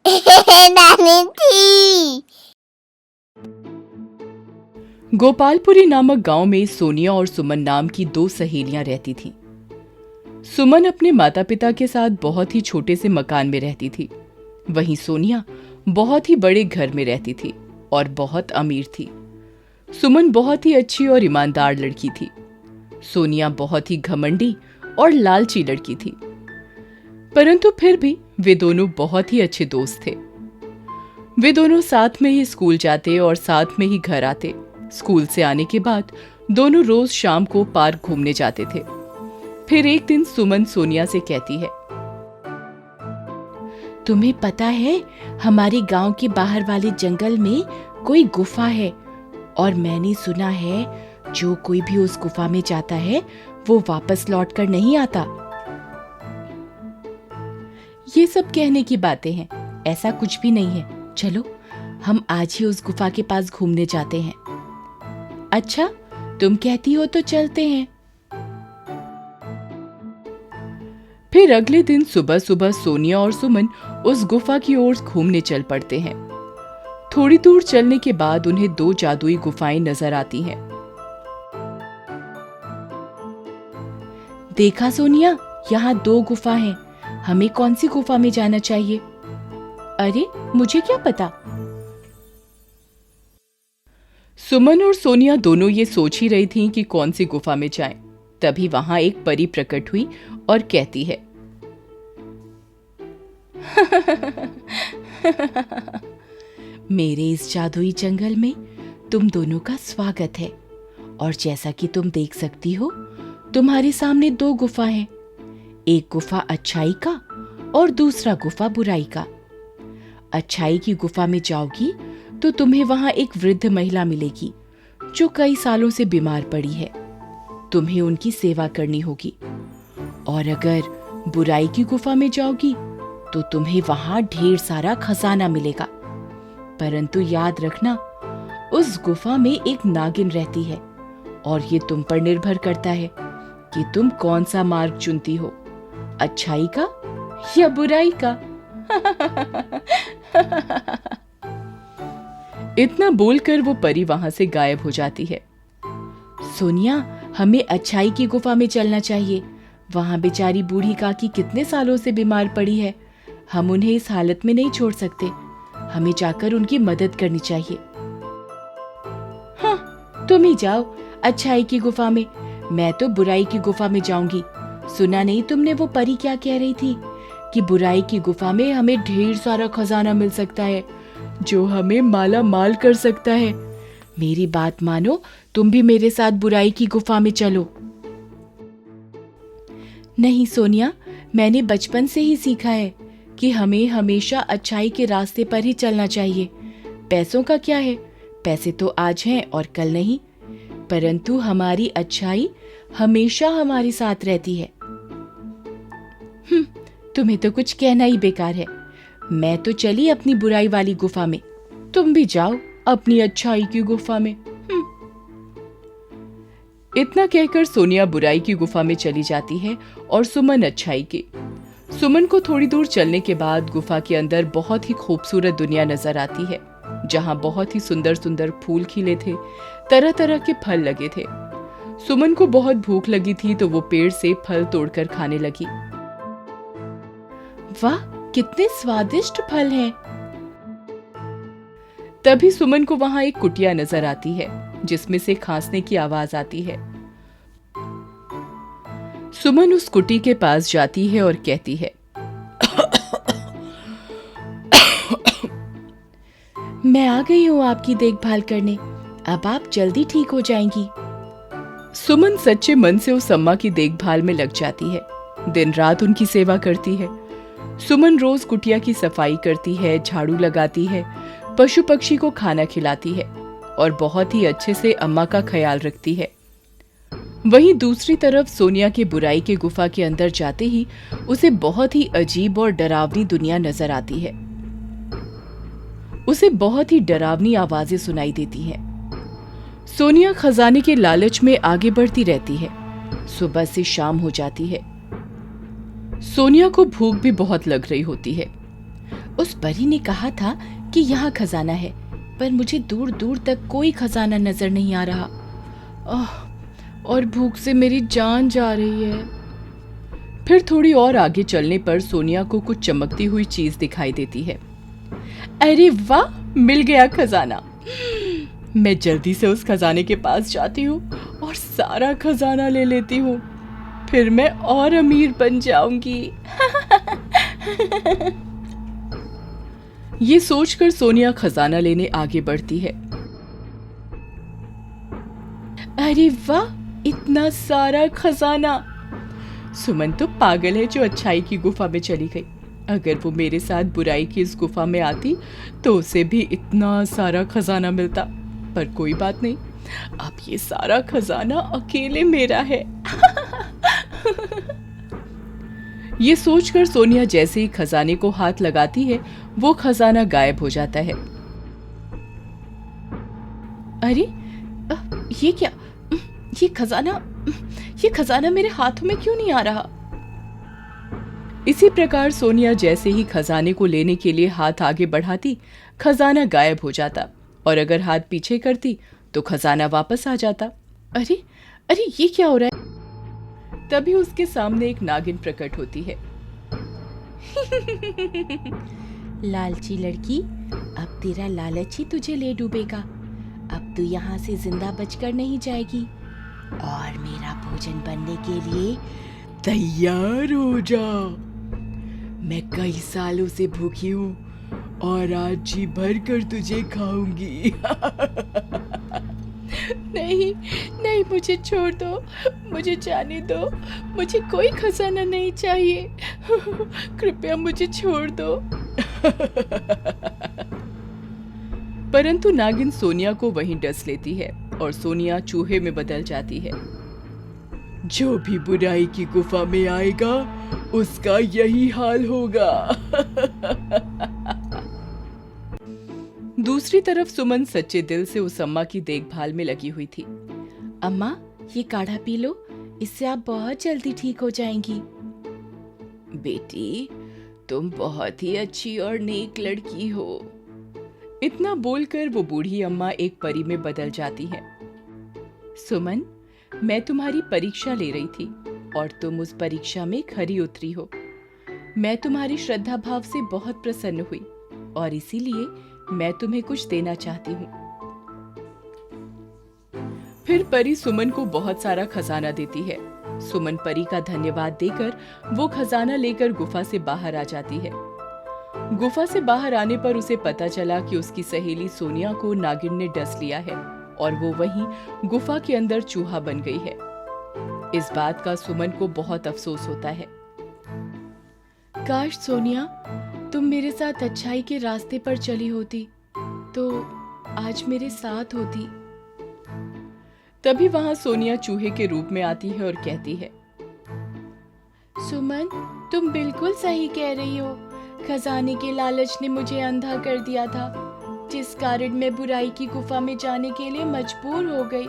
नानी थी। गोपालपुरी नामक गांव में सोनिया और सुमन नाम की दो सहेलियां रहती थीं। सुमन अपने माता पिता के साथ बहुत ही छोटे से मकान में रहती थी। वहीं सोनिया बहुत ही बड़े घर में रहती थी और बहुत अमीर थी। सुमन बहुत ही अच्छी और ईमानदार लड़की थी। सोनिया बहुत ही घमंडी और लालची लड़की थी, परंतु फिर भी वे दोनों बहुत ही अच्छे दोस्त थे। वे दोनों साथ में ही स्कूल जाते और साथ में ही घर आते। स्कूल से आने के बाद दोनों रोज शाम को पार्क घूमने जाते थे। फिर एक दिन सुमन सोनिया से कहती है, तुम्हें पता है, हमारे गांव के बाहर वाले जंगल में कोई गुफा है और मैंने सुना है जो कोई भी उस गुफा में जाता है वो वापस लौटकर नहीं आता। ये सब कहने की बातें हैं, ऐसा कुछ भी नहीं है। चलो हम आज ही उस गुफा के पास घूमने जाते हैं। अच्छा, तुम कहती हो तो चलते हैं। फिर अगले दिन सुबह सुबह सोनिया और सुमन उस गुफा की ओर घूमने चल पड़ते हैं। थोड़ी दूर चलने के बाद उन्हें दो जादुई गुफाएं नजर आती हैं। देखा सोनिया, यहाँ दो गुफा हैं। हमें कौन सी गुफा में जाना चाहिए? अरे मुझे क्या पता। सुमन और सोनिया दोनों ये सोच ही रही थीं कि कौन सी गुफा में जाएं। तभी वहां एक परी प्रकट हुई और कहती है, मेरे इस जादुई जंगल में तुम दोनों का स्वागत है और जैसा कि तुम देख सकती हो, तुम्हारे सामने दो गुफा हैं। एक गुफा अच्छाई का और दूसरा गुफा बुराई का। अच्छाई की गुफा में जाओगी तो तुम्हें वहां एक वृद्ध महिला मिलेगी जो कई सालों से बीमार पड़ी है। तुम्हें उनकी सेवा करनी होगी। और अगर बुराई की गुफा में जाओगी तो तुम्हें वहां ढेर सारा खजाना मिलेगा। परंतु याद रखना, उस गुफा में एक नागिन रहती है और ये तुम पर निर्भर करता है कि तुम कौन सा मार्ग चुनती हो, अच्छाई का या बुराई का। इतना बोलकर वो परी वहां से गायब हो जाती है। सोनिया, हमें अच्छाई की गुफा में चलना चाहिए। वहां बेचारी बूढ़ी काकी कितने सालों से बीमार पड़ी है। हम उन्हें इस हालत में नहीं छोड़ सकते। हमें जाकर उनकी मदद करनी चाहिए। हाँ, तुम ही जाओ अच्छाई की गुफा में। मैं तो बुराई की गुफा में जाऊंगी। सुना नहीं तुमने वो परी क्या कह रही थी कि बुराई की गुफा में हमें ढेर सारा खजाना मिल सकता है जो हमें माला माल कर सकता है। मेरी बात मानो, तुम भी मेरे साथ बुराई की गुफा में चलो। नहीं सोनिया, मैंने बचपन से ही सीखा है कि हमें हमेशा अच्छाई के रास्ते पर ही चलना चाहिए। पैसों का क्या है, पैसे तो आज हैं और कल नहीं, परंतु हमारी अच्छाई हमेशा हमारे साथ रहती है। तुम्हें तो कुछ कहना ही बेकार है। मैं तो चली अपनी बुराई वाली गुफा में, तुम भी जाओ अपनी अच्छाई की गुफा में। इतना कहकर सोनिया बुराई की गुफा में चली जाती है और सुमन अच्छाई की। सुमन को थोड़ी दूर चलने के बाद गुफा के अंदर बहुत ही खूबसूरत दुनिया नजर आती है, जहां बहुत ही सुंदर सुंदर फूल खिले थे, तरह तरह के फल लगे थे। सुमन को बहुत भूख लगी थी तो वो पेड़ से फल तोड़कर खाने लगी। वाह, कितने स्वादिष्ट फल हैं। तभी सुमन को वहां एक कुटिया नजर आती है जिसमें से खांसने की आवाज आती है। सुमन उस कुटी के पास जाती है और कहती है, मैं आ गई हूँ आपकी देखभाल करने। अब आप जल्दी ठीक हो जाएंगी। सुमन सच्चे मन से उस अम्मा की देखभाल में लग जाती है। दिन रात उनकी सेवा करती है। सुमन रोज कुटिया की सफाई करती है, झाड़ू लगाती है, पशु पक्षी को खाना खिलाती है और बहुत ही अच्छे से अम्मा का ख्याल रखती है। वहीं दूसरी तरफ सोनिया के बुराई के गुफा के अंदर जाते ही उसे बहुत ही अजीब और डरावनी दुनिया नजर आती है। उसे बहुत ही डरावनी आवाजें सुनाई देती हैं। सोनिया खजाने के लालच में आगे बढ़ती रहती है। सुबह से शाम हो जाती है। सोनिया को भूख भी बहुत लग रही होती है। उस परी ने कहा था कि यहाँ खजाना है, पर मुझे दूर दूर तक कोई खजाना नजर नहीं आ रहा। और भूख से मेरी जान जा रही है। फिर थोड़ी और आगे चलने पर सोनिया को कुछ चमकती हुई चीज दिखाई देती है। अरे वाह, मिल गया खजाना। मैं जल्दी से उस खजाने के पास जाती हूँ और सारा खजाना ले लेती हूँ, फिर मैं और अमीर बन जाऊंगी। ये सोचकर सोनिया खजाना लेने आगे बढ़ती है। अरे वाह, इतना सारा खजाना। सुमन तो पागल है जो अच्छाई की गुफा में चली गई। अगर वो मेरे साथ बुराई की इस गुफा में आती तो उसे भी इतना सारा खजाना मिलता, पर कोई बात नहीं, अब ये सारा खजाना अकेले मेरा है। ये सोचकर सोनिया जैसे ही खजाने को हाथ लगाती है, वो खजाना गायब हो जाता है। अरे ये क्या? ये खजाना मेरे हाथों में क्यों नहीं आ रहा? इसी प्रकार सोनिया जैसे ही खजाने को लेने के लिए हाथ आगे बढ़ाती, खजाना गायब हो जाता, और अगर हाथ पीछे करती तो खजाना वापस आ जाता। अरे अरे, ये क्या हो रहा है? तभी उसके सामने एक नागिन प्रकट होती है। लालची लड़की, अब तेरा लालच ही तुझे ले डूबेगा। अब तू यहाँ से जिंदा बचकर नहीं जाएगी, और मेरा भोजन बनने के लिए तैयार हो जा। मैं कई सालों से भूखी हूँ और आज जी भर कर तुझे खाऊंगी। नहीं नहीं, मुझे छोड़ दो, मुझे जाने दो, मुझे कोई खजाना नहीं चाहिए। कृपया मुझे छोड़ दो। परंतु नागिन सोनिया को वहीं डस लेती है और सोनिया चूहे में बदल जाती है। जो भी बुराई की गुफा में आएगा उसका यही हाल होगा। दूसरी तरफ सुमन सच्चे दिल से उस अम्मा की देखभाल में लगी हुई थी। अम्मा, ये काढ़ा पी लो, इससे आप बहुत जल्दी ठीक हो जाएंगी। बेटी, तुम बहुत ही अच्छी और नेक लड़की हो। इतना बोलकर वो बूढ़ी अम्मा एक परी में बदल जाती है। सुमन, मैं तुम्हारी परीक्षा ले रही थी और तुम उस परीक्षा में खरी उतरी हो। मैं तुम्हारी श्रद्धा भाव से बहुत प्रसन्न हुई और इसीलिए मैं तुम्हें कुछ देना चाहती हूँ। फिर परी सुमन को बहुत सारा खजाना देती है। सुमन परी का धन्यवाद देकर वो खजाना लेकर गुफा से बाहर आ जाती है। गुफा से बाहर आने पर उसे पता चला कि उसकी सहेली सोनिया को नागिन ने डस लिया है और वो वहीं गुफा के अंदर चूहा बन गई है। इस बात का सुमन को बहुत अफसोस होता है। काश सोनिया, तुम मेरे साथ अच्छाई के रास्ते पर चली होती तो आज मेरे साथ होती। तभी वहां सोनिया चूहे के रूप में आती है और कहती है, सुमन, तुम बिल्कुल सही कह रही हो। खजाने के लालच ने मुझे अंधा कर दिया था, जिस कारण मैं बुराई की गुफा में जाने के लिए मजबूर हो गई।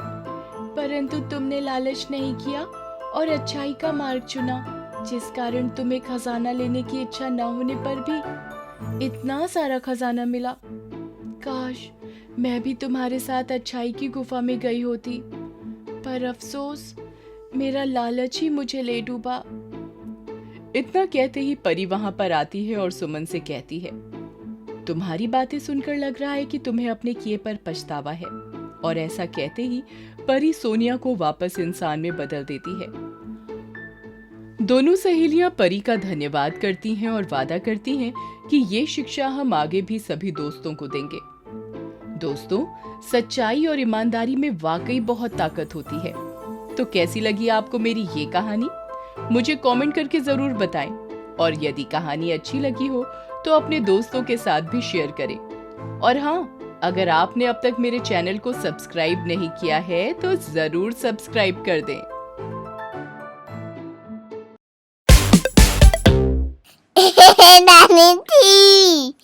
परंतु तुमने लालच नहीं किया और अच्छाई का मार्ग चुना, जिस कारण तुम्हें खजाना लेने की इच्छा न होने पर भी इतना सारा खजाना मिला। काश मैं भी तुम्हारे साथ अच्छाई की गुफा में गई होती, पर अफसोस मेरा लालच ही मुझे ले डूबा। इतना कहते ही परी वहां पर आती है और सुमन से कहती है, तुम्हारी बातें सुनकर लग रहा है कि तुम्हें अपने किए पर पछतावा है। और ऐसा कहते ही परी सोनिया को वापस इंसान में बदल देती है। दोनों सहेलियां परी का धन्यवाद करती हैं और वादा करती हैं कि ये शिक्षा हम आगे भी सभी दोस्तों को देंगे। दोस्तों, सच्चाई और ईमानदारी में वाकई बहुत ताकत होती है। तो कैसी लगी आपको मेरी ये कहानी? मुझे कमेंट करके जरूर बताएं। और यदि कहानी अच्छी लगी हो तो अपने दोस्तों के साथ भी शेयर करें। और हाँ, अगर आपने अब तक मेरे चैनल को सब्सक्राइब नहीं किया है तो जरूर सब्सक्राइब कर दें। नानी थी।